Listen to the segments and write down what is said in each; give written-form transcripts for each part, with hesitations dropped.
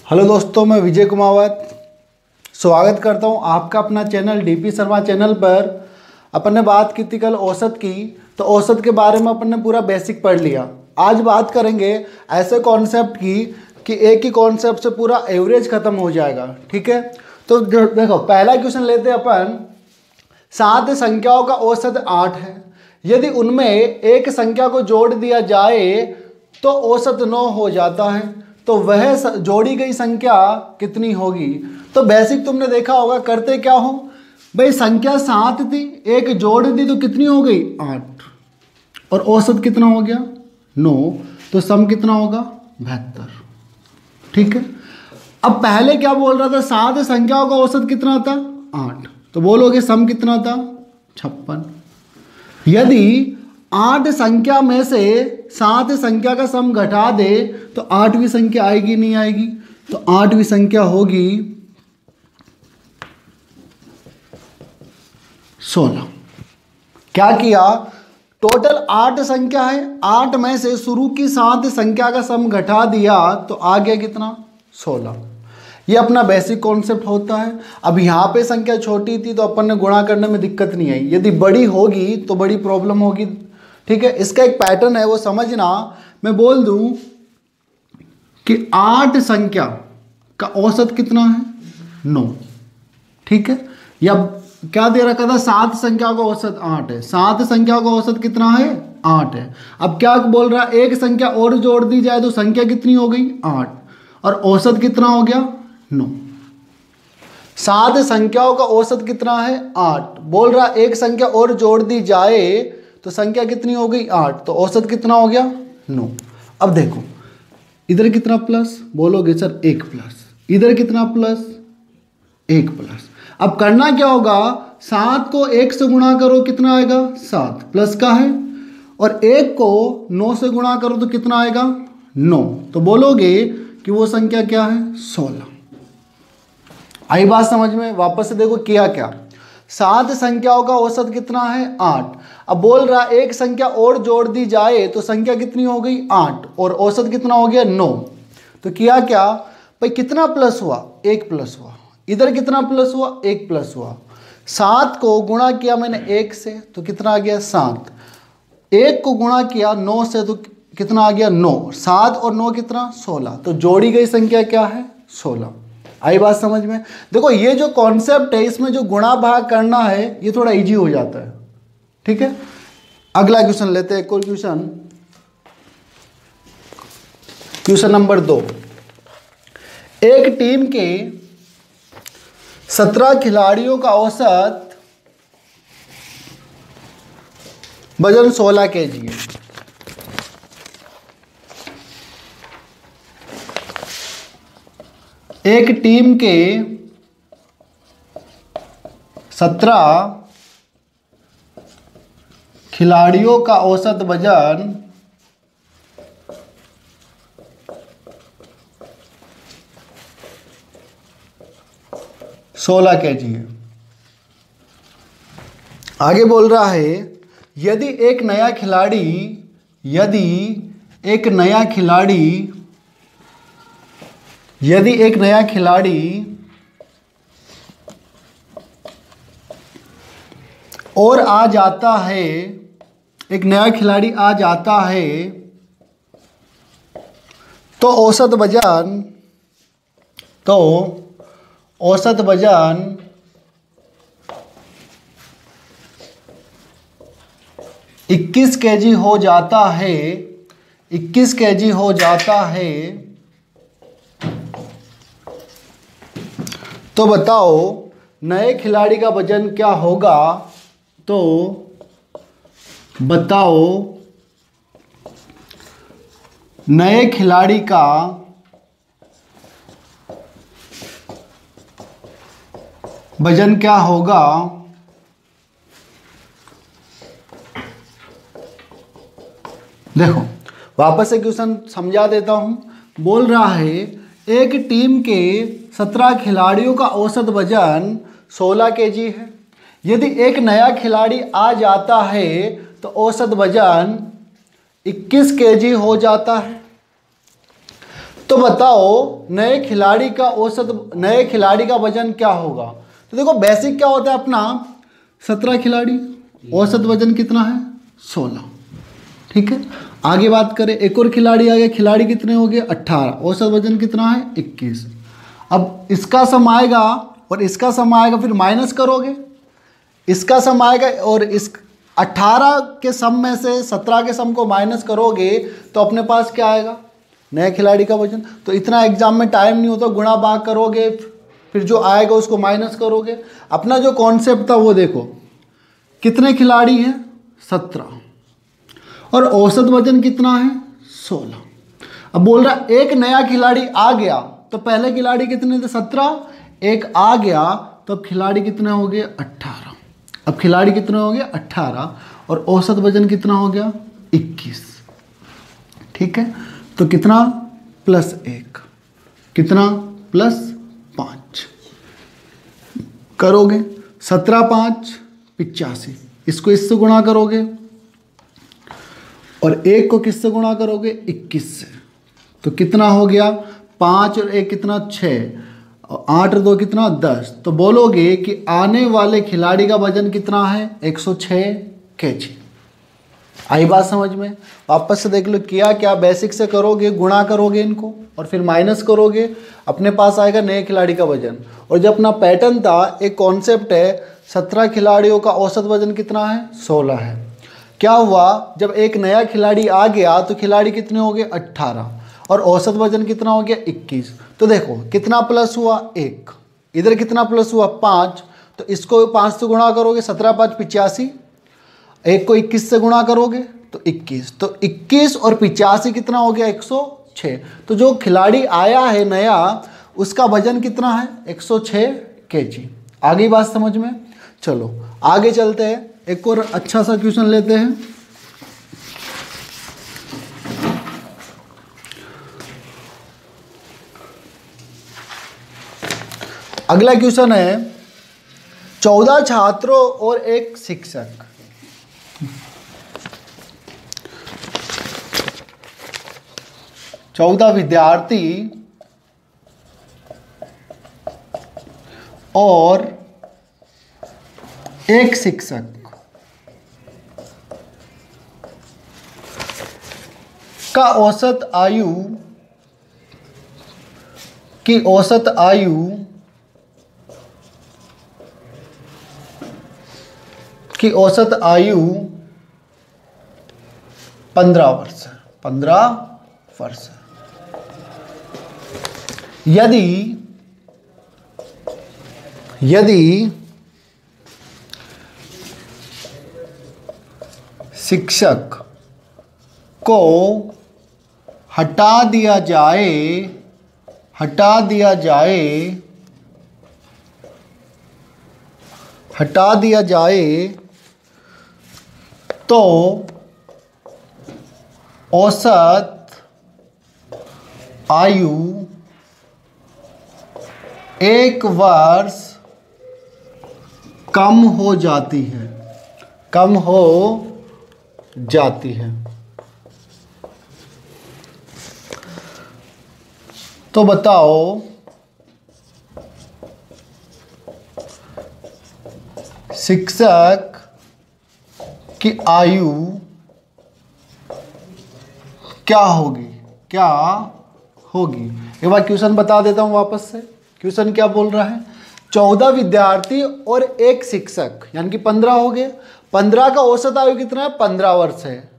Hello दोस्तों, मैं विजय कुमावत स्वागत करता हूं आपका अपना चैनल डीपी शर्मा चैनल पर। अपन ने बात की थी कल औसत की, तो औसत के बारे में अपन ने पूरा बेसिक पढ़ लिया। आज बात करेंगे ऐसे कॉन्सेप्ट की कि एक ही कॉन्सेप्ट से पूरा एवरेज खत्म हो जाएगा। ठीक है, तो देखो पहला क्वेश्चन लेते हैं अपन। 7 संख्याओं का औसत 8 है। यदि उनमें एक संख्या को जोड़ दिया जाए तो औसत 9 हो जाता है, तो वह जोड़ी गई संख्या कितनी होगी। तो बेसिक तुमने देखा होगा, करते क्या हो भाई, संख्या 7 थी, एक जोड़ दी तो कितनी हो गई 8, और औसत कितना हो गया 9, तो सम कितना होगा 72। ठीक है, अब पहले क्या बोल रहा था, 7 संख्याओं का औसत कितना था 8, तो बोलोगे सम कितना था 56। यदि 8 संख्या में से 7 संख्या का सम घटा दे तो 8वीं संख्या आएगी नहीं आएगी, तो 8वीं संख्या होगी 16। क्या किया, टोटल 8 संख्या है, 8 में से शुरू की 7 संख्या का सम घटा दिया तो आ गया कितना 16। ये अपना बेसिक कॉन्सेप्ट होता है। अब यहाँ पे संख्या छोटी थी तो अपन ने गुणा करने में दिक्कत नहीं आई, यदि बड़ी होगी तो बड़ी प्रॉब्लम होगी। ठीक है, इसका एक पैटर्न है वो समझना। मैं बोल दूं कि 8 संख्या का औसत कितना है 9। ठीक है, या क्या दे रखा था, 7 संख्या का औसत 8 है, 7 संख्या का औसत कितना है 8 है। अब क्या बोल रहा है, एक संख्या और जोड़ दी जाए तो संख्या कितनी हो गई 8, और औसत कितना हो गया 9। 7 संख्याओं का औसत कितना है 8, बोल रहा एक संख्या और जोड़ दी जाए तो संख्या कितनी हो गई 8, तो औसत कितना हो गया 9। अब देखो इधर कितना प्लस, बोलोगे सर 1 प्लस, इधर कितना प्लस 1 प्लस। अब करना क्या होगा, 7 को 1 से गुणा करो कितना आएगा 7 प्लस का है, और 1 को 9 से गुणा करो तो कितना आएगा 9, तो बोलोगे कि वो संख्या क्या है 16। आई बात समझ में। वापस से देखो किया क्या, 7 संख्याओं का औसत कितना है 8। अब बोल रहा एक संख्या और जोड़ दी जाए तो संख्या कितनी हो गई 8, और औसत कितना हो गया 9। तो किया क्या भाई, कितना प्लस हुआ 1 प्लस हुआ, इधर कितना प्लस हुआ 1 प्लस हुआ। 7 को गुणा किया मैंने 1 से तो कितना आ गया 7, 1 को गुणा किया 9 से तो कितना आ गया 9, 7 और 9 कितना 16, तो जोड़ी गई संख्या क्या है 16। आई बात समझ में। देखो ये जो कॉन्सेप्ट है इसमें जो गुणा भाग करना है ये थोड़ा इजी हो जाता है। ठीक है, अगला क्वेश्चन लेते हैं, एक और क्वेश्चन, क्वेश्चन नंबर 2। एक टीम के 17 खिलाड़ियों का औसत वजन 16 kg है। एक टीम के 17 खिलाड़ियों का औसत वजन 16 kg है। आगे बोल रहा है, यदि एक नया खिलाड़ी और आ जाता है, एक नया खिलाड़ी आ जाता है तो औसत वजन 21 kg हो जाता है, 21 kg हो जाता है। तो बताओ नए खिलाड़ी का वजन क्या होगा, तो बताओ नए खिलाड़ी का वजन क्या होगा। देखो वापस से क्वेश्चन समझा देता हूं। बोल रहा है एक टीम के 17 खिलाड़ियों का औसत वजन 16 kg है। यदि एक नया खिलाड़ी आ जाता है तो औसत वजन 21 kg हो जाता है। तो बताओ नए खिलाड़ी का वजन क्या होगा। तो देखो बेसिक क्या होता है अपना 17 खिलाड़ी, औसत वजन कितना है 16, ठीक है। आगे बात करें, एक और खिलाड़ी आ गया, खिलाड़ी कितने हो गए 18, औसत वजन कितना है 21। अब इसका सम आएगा और इसका सम आएगा, फिर माइनस करोगे, इसका सम आएगा और इस 18 के सम में से 17 के सम को माइनस करोगे तो अपने पास क्या आएगा नए खिलाड़ी का वजन। तो इतना एग्जाम में टाइम नहीं होता, गुणा भाग करोगे, फिर जो आएगा उसको माइनस करोगे। अपना जो कॉन्सेप्ट था वो देखो, कितने खिलाड़ी हैं 17 और औसत वजन कितना है 16। अब बोल रहा एक नया खिलाड़ी आ गया, तो पहले खिलाड़ी कितने थे 17, एक आ गया तो अब खिलाड़ी कितने हो गए 18। अब खिलाड़ी कितने हो गए 18 और औसत वजन कितना हो गया 21, ठीक है। तो कितना +1, कितना +5 करोगे, 17 5 85, इसको इससे गुणा करोगे और 1 को किससे गुणा करोगे 21 से, तो कितना हो गया 5 और 1 कितना 6 और 8 और 2 कितना 10। तो बोलोगे कि आने वाले खिलाड़ी का वजन कितना है 106 kg। आई बात समझ में। वापस से देख लो किया क्या, बेसिक से करोगे, गुणा करोगे इनको और फिर माइनस करोगे, अपने पास आएगा नए खिलाड़ी का वजन। और जब अपना पैटर्न था, एक कॉन्सेप्ट है 17 खिलाड़ियों का औसत वजन कितना है 16 है। क्या हुआ जब एक नया खिलाड़ी आ गया तो खिलाड़ी कितने हो गए 18 और औसत वजन कितना हो गया 21। तो देखो कितना प्लस हुआ 1, इधर कितना प्लस हुआ 5, तो इसको 5 से गुणा करोगे 17 5 85, 1 को 21 से गुणा करोगे तो 21, तो 21 और 85 कितना हो गया 106। तो जो खिलाड़ी आया है नया उसका वजन कितना है 106 kg। आगे बात समझ में। चलो आगे चलते हैं, एक और अच्छा सा क्वेश्चन लेते हैं। अगला क्वेश्चन है 14 छात्रों और एक शिक्षक, 14 विद्यार्थी और एक शिक्षक का औसत आयु की औसत आयु की औसत आयु 15 वर्ष है, 15 वर्ष। यदि शिक्षक को हटा दिया जाए तो औसत आयु 1 वर्ष कम हो जाती है, तो बताओ शिक्षक की आयु क्या होगी। एक बार क्वेश्चन बता देता हूं वापस से। क्वेश्चन क्या बोल रहा है, 14 विद्यार्थी और एक शिक्षक यानी कि 15 हो गए। 15 का औसत आयु कितना है 15 वर्ष है।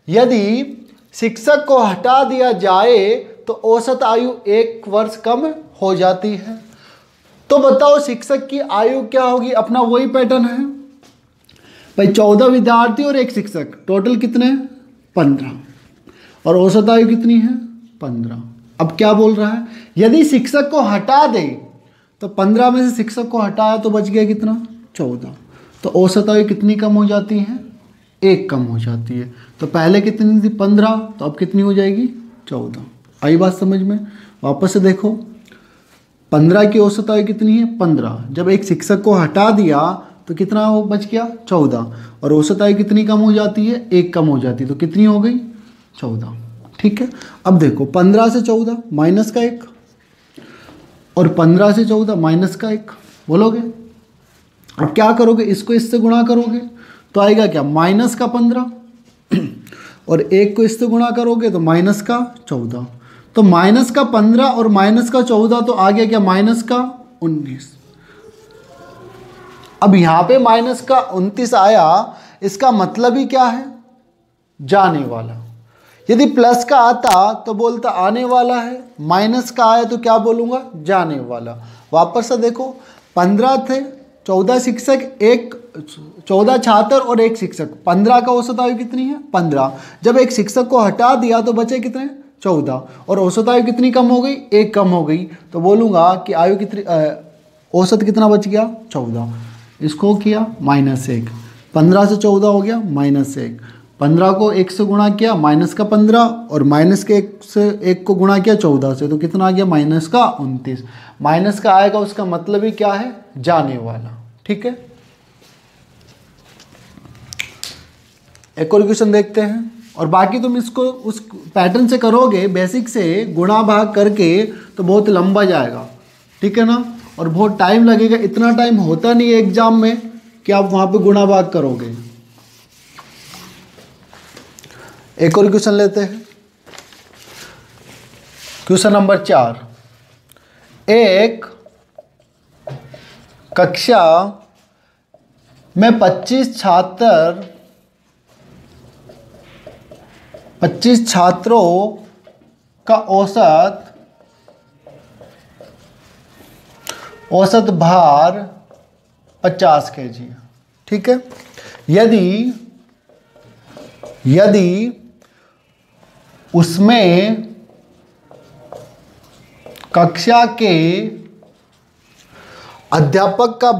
यदि शिक्षक को हटा दिया जाए तो औसत आयु 1 वर्ष कम हो जाती है। तो बताओ शिक्षक की आयु क्या होगी। अपना वही पैटर्न है भाई, 14 विद्यार्थी और एक शिक्षक, टोटल कितने 15 और औसत आयु कितनी है 15। अब क्या बोल रहा है, यदि शिक्षक को हटा दे तो 15 में से शिक्षक को हटाया तो बच गया कितना 14, तो औसत आयु कितनी कम हो जाती है 1 कम हो जाती है। तो पहले कितनी थी 15, तो अब कितनी हो जाएगी 14। आई बात समझ में। वापस से देखो 15 की औसत आयु कितनी है 15, जब एक शिक्षक को हटा दिया तो कितना हो बच गया 14 और औसत आयु कितनी कम हो जाती है 1 कम हो जाती है, तो कितनी हो गई 14। ठीक है। अब देखो 15 से 14 माइनस का 1 और 15 से 14 माइनस का 1 बोलोगे। अब क्या करोगे, इसको इससे गुणा करोगे तो आएगा क्या, माइनस का 15 और 1 को इससे गुणा करोगे तो माइनस का 14। तो माइनस का 15 और माइनस का 14 तो आ गया क्या, माइनस का 19। अब यहां पे माइनस का 29 आया, इसका मतलब ही क्या है, जाने वाला। यदि प्लस का आता तो बोलता आने वाला है, माइनस का आया तो क्या बोलूंगा, जाने वाला। वापस से देखो 15 थे, 14 शिक्षक, 14 छात्र और 1 शिक्षक, 15 का औसत आयु कितनी है, 15। जब एक शिक्षक को हटा दिया तो बचे कितने, 14, और औसत आयु कितनी कम हो गई, 1 कम हो गई। तो बोलूंगा कि आयु कितनी, औसत कितना बच गया, 14। इसको किया -1, 15 से 14 हो गया -1, 15 को 1 से गुणा किया माइनस का 15 और माइनस के 1 से 1 को गुणा किया 14 से, तो कितना आ गया, माइनस का 29। माइनस का आएगा, उसका मतलब ही क्या है, जाने वाला। ठीक है, एक और क्वेश्चन देखते हैं। और बाकी तुम इसको उस पैटर्न से करोगे, बेसिक से गुणा भाग करके, तो बहुत लंबा जाएगा। ठीक है ना, और बहुत टाइम लगेगा। इतना टाइम होता नहीं है एग्जाम में कि आप वहां पे गुणा भाग करोगे। एक और क्वेश्चन लेते हैं, क्वेश्चन नंबर 4। एक कक्षा में 25 छात्रों का औसत भार 50 kg। ठीक है, यदि उसमें कक्षा के अध्यापक का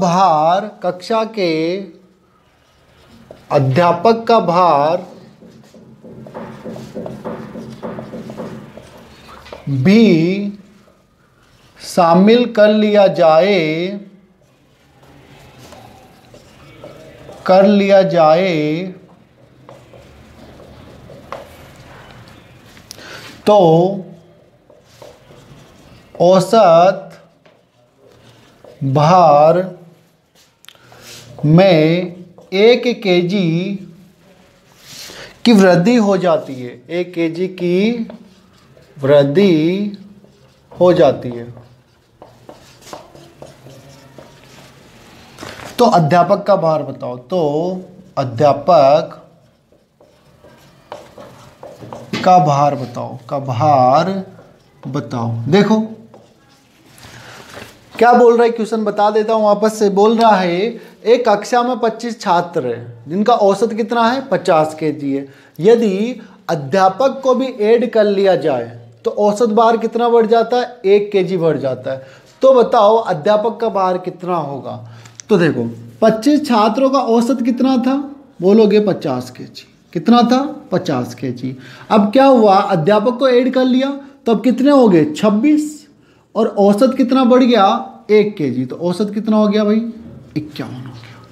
भार भी शामिल कर लिया जाए तो औसत भार में 1 kg की वृद्धि हो जाती है, 1 kg की वृद्धि हो जाती है। तो अध्यापक का भार बताओ, तो अध्यापक का भार बताओ। देखो क्या बोल रहा है क्वेश्चन, बता देता हूं वापस से। बोल रहा है एक कक्षा में 25 छात्र हैं जिनका औसत कितना है, 50 kg है। यदि अध्यापक को भी ऐड कर लिया जाए तो औसत भार कितना बढ़ जाता है, 1 kg बढ़ जाता है। तो बताओ अध्यापक का भार कितना होगा। तो देखो 25 छात्रों का औसत कितना था, बोलोगे 50 kg। कितना था, 50 kg। अब क्या हुआ, अध्यापक को ऐड कर लिया तो अब कितने हो गए, 26, और औसत कितना बढ़ गया, 1 kg। तो औसत कितना हो गया भाई, 51 हो गया।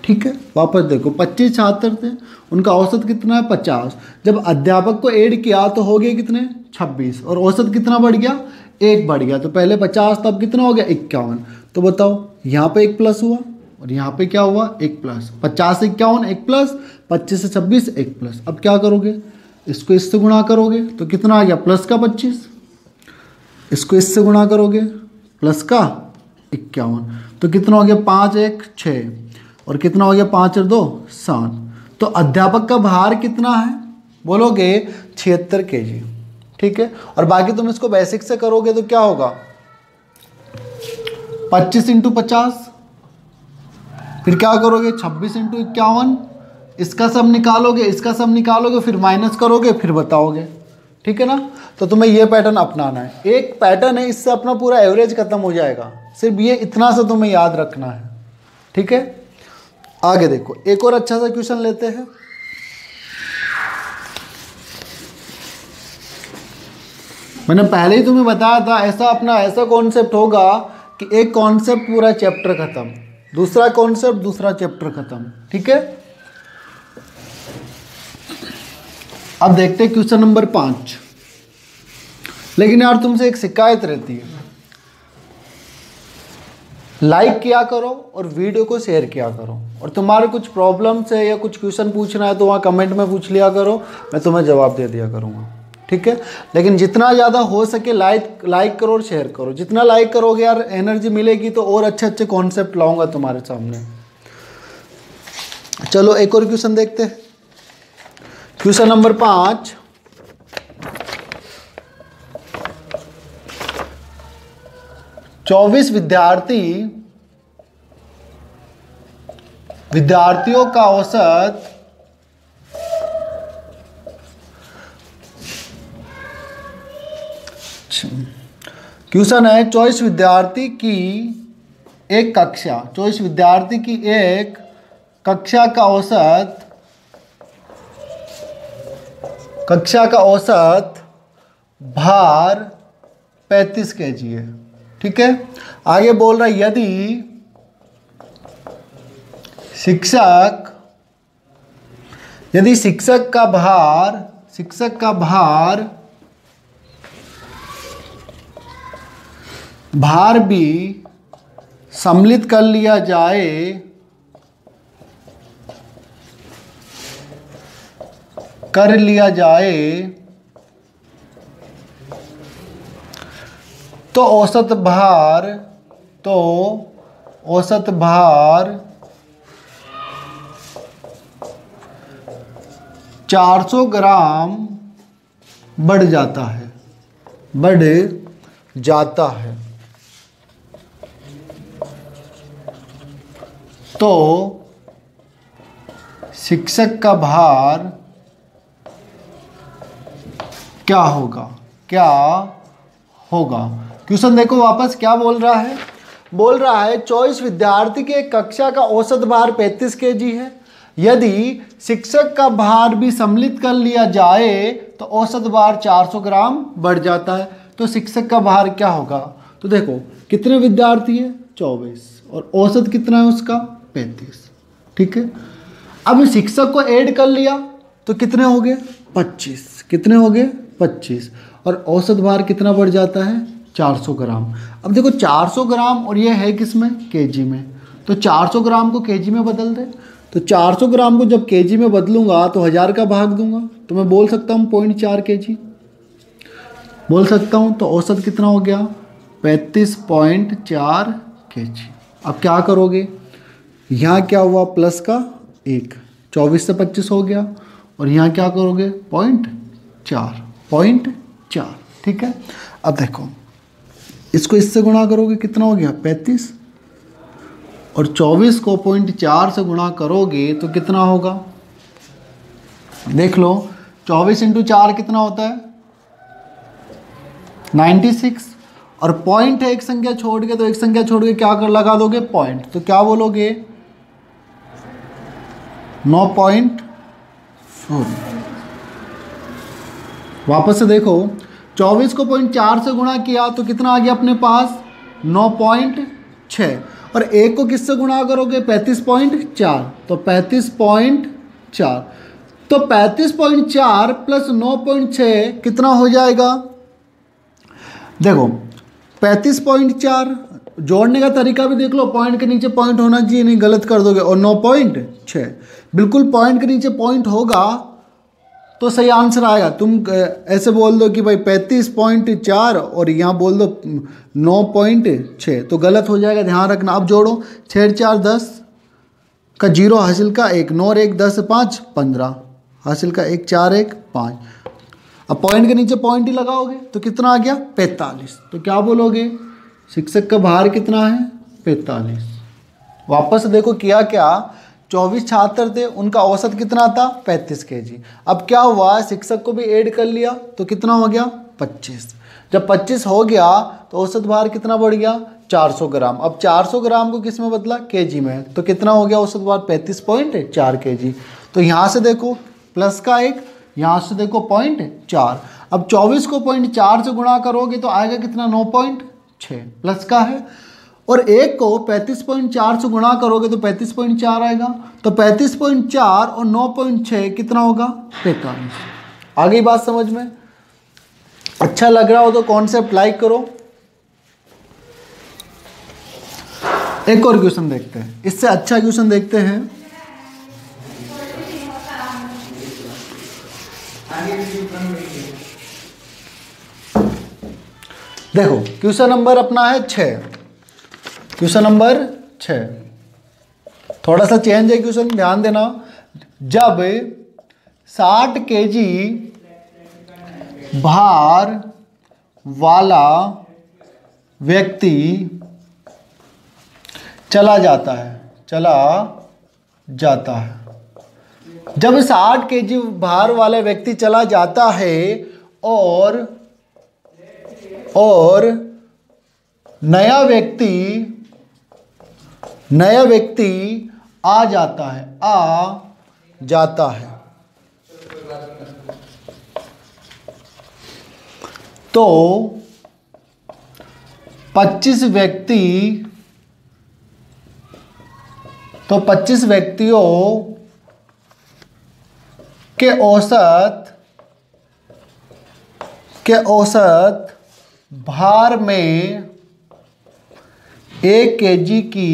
ठीक है, वापस देखो 25 छात्र थे, उनका औसत कितना है, 50। जब अध्यापक को ऐड किया तो हो गए कितने, 26, और औसत कितना बढ़ गया, 1 बढ़ गया। तो पहले 50 तब कितना हो गया, 51। तो बताओ यहाँ पे 1 प्लस हुआ और यहाँ पे क्या हुआ, 1 प्लस। 50 से 51 1 प्लस, 25 से 26 1 प्लस। अब क्या करोगे, इसको इससे गुणा करोगे तो कितना आ गया, प्लस का 25। इसको इससे गुणा करोगे प्लस का 51, तो कितना हो गया, 5 1 6, और कितना हो गया, 5 और 2 7। तो अध्यापक का भार कितना है, बोलोगे 76 kg। ठीक है, और बाकी तुम इसको बेसिक से करोगे तो क्या होगा, 25 × 50, फिर क्या करोगे, 26 × 51, इसका सब निकालोगे, फिर माइनस करोगे, फिर बताओगे। ठीक है ना, तो तुम्हें ये पैटर्न अपनाना है। एक पैटर्न है, इससे अपना पूरा एवरेज खत्म हो जाएगा। सिर्फ ये इतना सा तुम्हें याद रखना है। ठीक है, आगे देखो एक और अच्छा सा क्वेश्चन लेते हैं। मैंने पहले ही तुम्हें बताया था, ऐसा कॉन्सेप्ट होगा कि एक कॉन्सेप्ट पूरा चैप्टर खत्म, दूसरा कॉन्सेप्ट दूसरा चैप्टर खत्म। ठीक है, अब देखते हैं क्वेश्चन नंबर 5। लेकिन यार तुमसे एक शिकायत रहती है, लाइक किया करो और वीडियो को शेयर किया करो, और तुम्हारे कुछ प्रॉब्लम्स है या कुछ क्वेश्चन पूछना है तो वहाँ कमेंट में पूछ लिया करो, मैं तुम्हें जवाब दे दिया करूँगा, ठीक है। लेकिन जितना ज़्यादा हो सके लाइक करो और शेयर करो। जितना लाइक करोगे यार एनर्जी मिलेगी तो और अच्छे अच्छे कॉन्सेप्ट लाऊंगा तुम्हारे सामने। चलो एक और क्वेश्चन देखते हैं। क्वेश्चन नंबर 5, चौबीस विद्यार्थियों का औसत क्वेश्चन है, 24 विद्यार्थी की एक कक्षा का औसत भार 35 kg है, ठीक है। आगे बोल रहा है यदि शिक्षक का भार भी सम्मिलित कर लिया जाए तो औसत भार 400 ग्राम बढ़ जाता है। तो शिक्षक का भार क्या होगा? क्वेश्चन देखो वापस क्या बोल रहा है। 24 विद्यार्थी के कक्षा का औसत भार 35 kg है। यदि शिक्षक का भार भी सम्मिलित कर लिया जाए तो औसत भार 400 ग्राम बढ़ जाता है। तो शिक्षक का भार क्या होगा? तो देखो कितने विद्यार्थी है? 24, और औसत कितना है उसका? 35, ठीक है। अब शिक्षक को ऐड कर लिया तो कितने हो गए? 25। कितने हो गए? 25, और औसत भार कितना बढ़ जाता है? 400 ग्राम। अब देखो 400 ग्राम और ये है किस में? केजी में। तो 400 ग्राम को केजी में बदल दे। तो 400 ग्राम को जब केजी में बदलूंगा तो 1000 का भाग दूंगा तो मैं बोल सकता हूँ 0.4 kg बोल सकता हूँ। तो औसत कितना हो गया? 35.4 kg। अब क्या करोगे? यहाँ क्या हुआ? प्लस का 1, 24 से 25 हो गया, और यहाँ क्या करोगे? 0.4, ठीक है। अब देखो इसको इससे गुणा करोगे, कितना हो गया? 35, और 24 को 0.4 से गुणा करोगे तो कितना होगा? देख लो 24 × 4 कितना होता है? 96, और पॉइंट है एक संख्या छोड़ के, तो एक संख्या छोड़ के क्या कर लगा दोगे? पॉइंट। तो क्या बोलोगे? 9.4। वापस से देखो 24 को 0.4 से गुणा किया तो कितना आ गया अपने पास? 9.6, और 1 को किससे गुणा करोगे? 35.4, तो 35.4। तो 35.4 प्लस 9.6 कितना हो जाएगा? देखो 35.4 जोड़ने का तरीका भी देख लो, पॉइंट के नीचे पॉइंट होना चाहिए, नहीं गलत कर दोगे। और 9.6 बिल्कुल पॉइंट के नीचे पॉइंट होगा तो सही आंसर आएगा। तुम ऐसे बोल दो कि भाई 35.4 और यहाँ बोल दो 9.6 तो गलत हो जाएगा, ध्यान रखना। अब जोड़ो 6 4 10 का 0 हासिल का 1, 9 और 1 10 5 15 हासिल का 1 4 1 5। अब पॉइंट के नीचे पॉइंट ही लगाओगे तो कितना आ गया? 45। तो क्या बोलोगे? शिक्षक का भार कितना है? 45। वापस देखो किया क्या? 24 छात्र थे, उनका औसत कितना था? 35 kg। अब क्या हुआ? शिक्षक को भी ऐड कर लिया तो कितना हो गया? 25। जब 25 हो गया तो औसत भार कितना बढ़ गया? 400 ग्राम। अब 400 ग्राम को किस में बदला? केजी में। तो कितना हो गया औसत भार? 35.4 kg। तो यहाँ से देखो प्लस का 1, यहाँ से देखो 0.4। अब 24 को 0.4 से गुणा करोगे तो आएगा कितना? 9.6 प्लस का है, और 1 को 35.4 से गुणा करोगे तो 35.4 आएगा। तो 35.4 और 9.6 कितना होगा? 45। आ गई बात समझ में? अच्छा लग रहा हो तो कॉन्सेप्ट लाइक करो। एक और क्वेश्चन देखते हैं, इससे अच्छा क्वेश्चन देखते हैं। देखो क्वेश्चन नंबर अपना है 6, क्वेश्चन नंबर 6, थोड़ा सा चेंज है क्वेश्चन, ध्यान देना। जब 60 केजी भार वाला व्यक्ति चला जाता है, जब 60 केजी भार वाला व्यक्ति चला जाता है और नया व्यक्ति आ जाता है तो 25 व्यक्तियों के औसत भार में 1 केजी की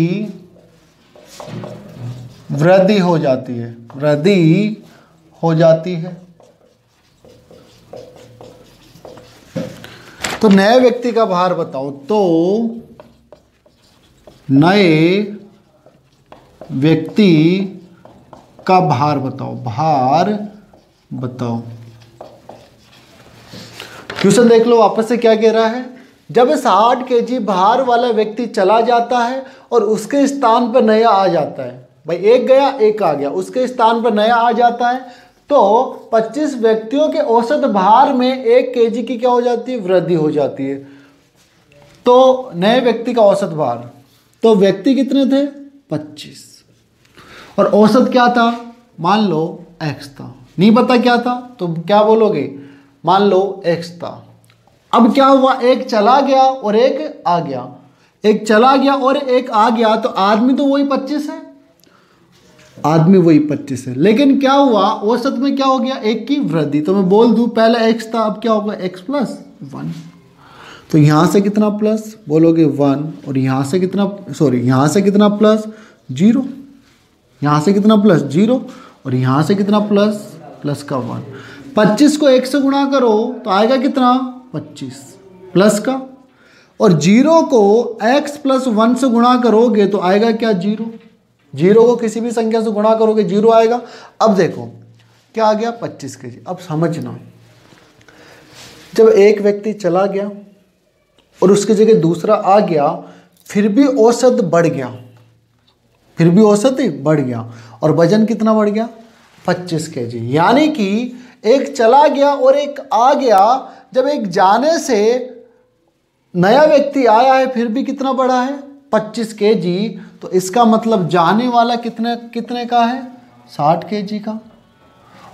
वृद्धि हो जाती है। तो नए व्यक्ति का भार बताओ, तो नए व्यक्ति का भार बताओ। क्वेश्चन देख लो वापस से क्या कह रहा है। जब 60 केजी भार वाला व्यक्ति चला जाता है और उसके स्थान पर नया आ जाता है, भाई एक गया एक आ गया, उसके स्थान पर नया आ जाता है, तो 25 व्यक्तियों के औसत भार में 1 केजी की क्या हो जाती है, वृद्धि हो जाती है। तो नए व्यक्ति का औसत भार, तो व्यक्ति कितने थे 25 और औसत क्या था, मान लो x था, नहीं पता क्या था तो क्या बोलोगे, मान लो x था। अब क्या हुआ, एक चला गया और एक आ गया, एक चला गया और एक आ गया, तो आदमी तो वही 25 है, आदमी वही 25 है, लेकिन क्या हुआ औसत में क्या हो गया, 1 की वृद्धि। तो मैं बोल दूं पहले x था, अब क्या होगा x प्लस 1। तो यहां से कितना प्लस बोलोगे 1, और यहां से कितना यहां से कितना प्लस 0, यहां से कितना प्लस 0, और यहां से कितना प्लस का 1। 25 को 1 से गुणा करो तो आएगा कितना 25 प्लस का, और 0 को x प्लस 1 से गुणा करोगे तो आएगा क्या 0। 0 को किसी भी संख्या से गुणा करोगे 0 आएगा। अब देखो क्या आ गया 25 केजी। अब समझना, जब एक व्यक्ति चला गया और उसकी जगह दूसरा आ गया, फिर भी औसत बढ़ गया, और वजन कितना बढ़ गया 25 केजी। यानी कि एक चला गया और एक आ गया, जब एक जाने से नया व्यक्ति आया है फिर भी कितना बढ़ा है 25 केजी, तो इसका मतलब जाने वाला कितने का है 60 केजी का,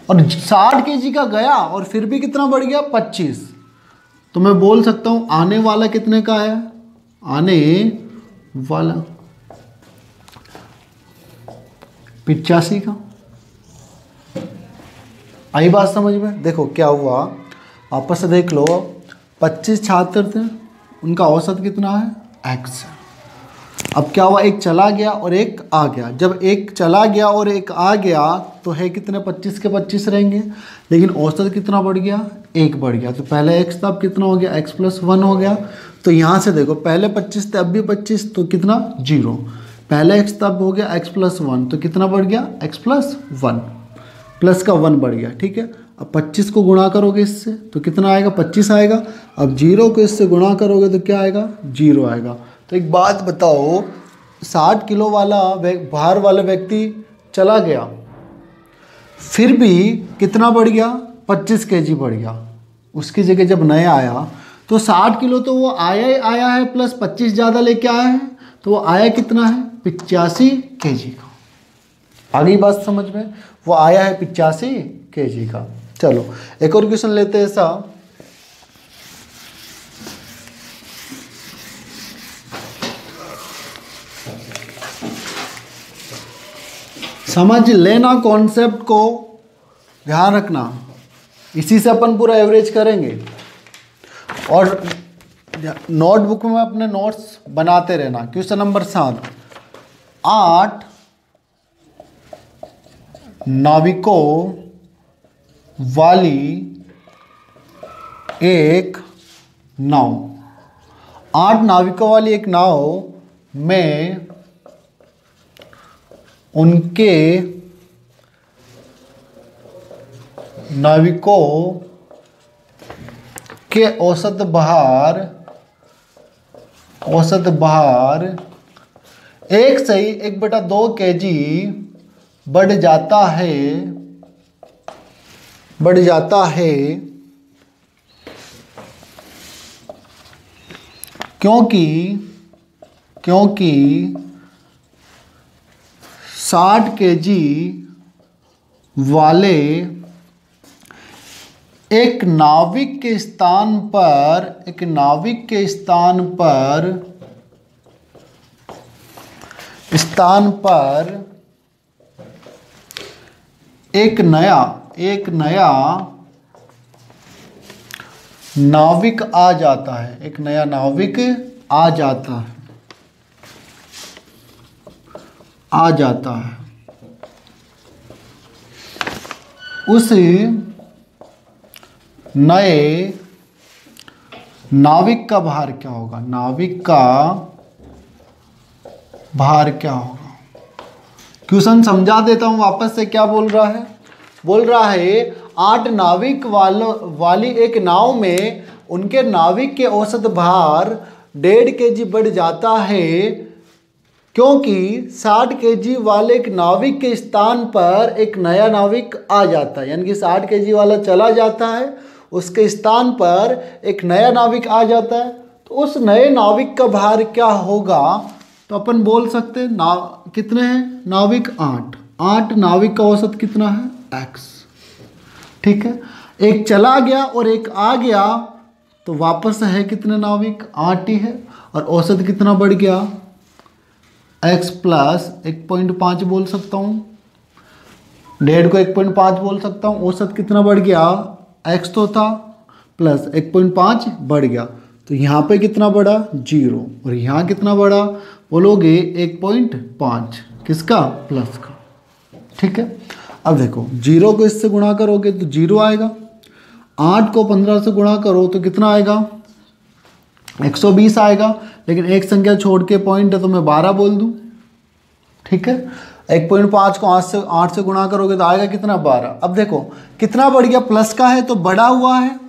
और 60 केजी का गया और फिर भी कितना बढ़ गया 25। तो मैं बोल सकता हूं आने वाला कितने का है, आने वाला 85 का। आई बात समझ में। देखो क्या हुआ, वापस से देख लो, 25 छात्र थे, उनका औसत कितना है x। अब क्या हुआ, एक चला गया और एक आ गया, जब एक चला गया और एक आ गया तो है कितने 25 के 25 रहेंगे, लेकिन औसत कितना बढ़ गया 1 बढ़ गया। तो पहले x था, अब कितना हो गया x प्लस 1 हो गया। तो यहाँ से देखो पहले 25 थे अब भी 25, तो कितना 0, पहले x तब हो गया x प्लस 1, तो कितना बढ़ गया x प्लस 1, प्लस का 1 बढ़ गया, ठीक है। अब 25 को गुणा करोगे इससे तो कितना आएगा 25 आएगा। अब 0 को इससे गुणा करोगे तो क्या आएगा 0 आएगा। तो एक बात बताओ, 60 किलो वाला भार वाला व्यक्ति चला गया, फिर भी कितना बढ़ गया 25 केजी बढ़ गया, उसकी जगह जब नया आया तो 60 किलो तो वो आया है प्लस 25 ज़्यादा लेके आया है, तो वो आया कितना है 85 केजी का। आगे बात समझ में, वो आया है 85 केजी का। चलो एक और क्वेश्चन लेते हैं ऐसा, समझ लेना कॉन्सेप्ट को, ध्यान रखना, इसी से अपन पूरा एवरेज करेंगे। और नोटबुक में अपने नोट्स बनाते रहना। क्वेश्चन नंबर 7, 8 नाविकों वाली एक नाव, 8 नाविकों वाली एक नाव में उनके नाविकों के औसत भार 1/2 kg बढ़ जाता है क्योंकि 60 kg वाले एक नाविक के स्थान पर एक नया नाविक आ जाता है, एक नया नाविक आ जाता है। उस नए नाविक का भार क्या होगा? क्वेश्चन समझा देता हूं वापस से। क्या बोल रहा है? बोल रहा है 8 नाविक वाली एक नाव में उनके नाविक के औसत भार 1.5 kg बढ़ जाता है क्योंकि 60 kg वाले एक नाविक के स्थान पर एक नया नाविक आ जाता है। यानी कि 60 kg वाला चला जाता है, उसके स्थान पर एक नया नाविक आ जाता है। तो उस नए नाविक का भार क्या होगा? तो अपन बोल सकते हैं कितने हैं नाविक? 8 नाविक का औसत कितना है? x। ठीक है, एक चला गया और एक आ गया तो वापस है कितने नाविक? 8 ही है। और औसत कितना बढ़ गया? x प्लस 1.5 बोल सकता हूँ, 1.5 को 1.5 बोल सकता हूँ। औसत कितना बढ़ गया? x तो था प्लस 1.5 बढ़ गया, तो यहाँ पे कितना बढ़ा? 0। और यहाँ कितना बढ़ा? बोलोगे 1.5। किसका? प्लस का। ठीक है, अब देखो 0 को इससे गुणा करोगे तो 0 आएगा, 8 को 15 से गुणा करो तो कितना आएगा? 120 आएगा। लेकिन एक संख्या छोड़ के पॉइंट है तो मैं 12 बोल दूं। ठीक है, 1.5 को 8 से गुणा करोगे तो आएगा कितना? 12। अब देखो कितना बढ़ गया? प्लस का है तो बढ़ा हुआ है।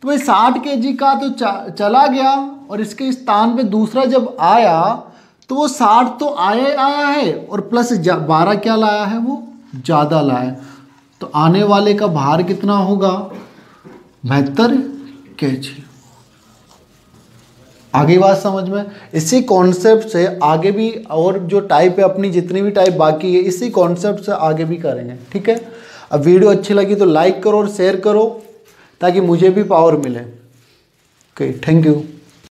तो भाई 60 kg का तो चला गया और इसके स्थान पे दूसरा जब आया तो वो 60 तो आया है और प्लस 12 क्या लाया है? वो ज़्यादा लाया। तो आने वाले का भार कितना होगा? 72 kg। आगे बात समझ में? इसी कॉन्सेप्ट से आगे भी और जो टाइप है अपनी जितनी भी टाइप बाकी है इसी कॉन्सेप्ट से आगे भी करेंगे। ठीक है, अब वीडियो अच्छी लगी तो लाइक करो और शेयर करो ताकि मुझे भी पावर मिले। Okay, thank you.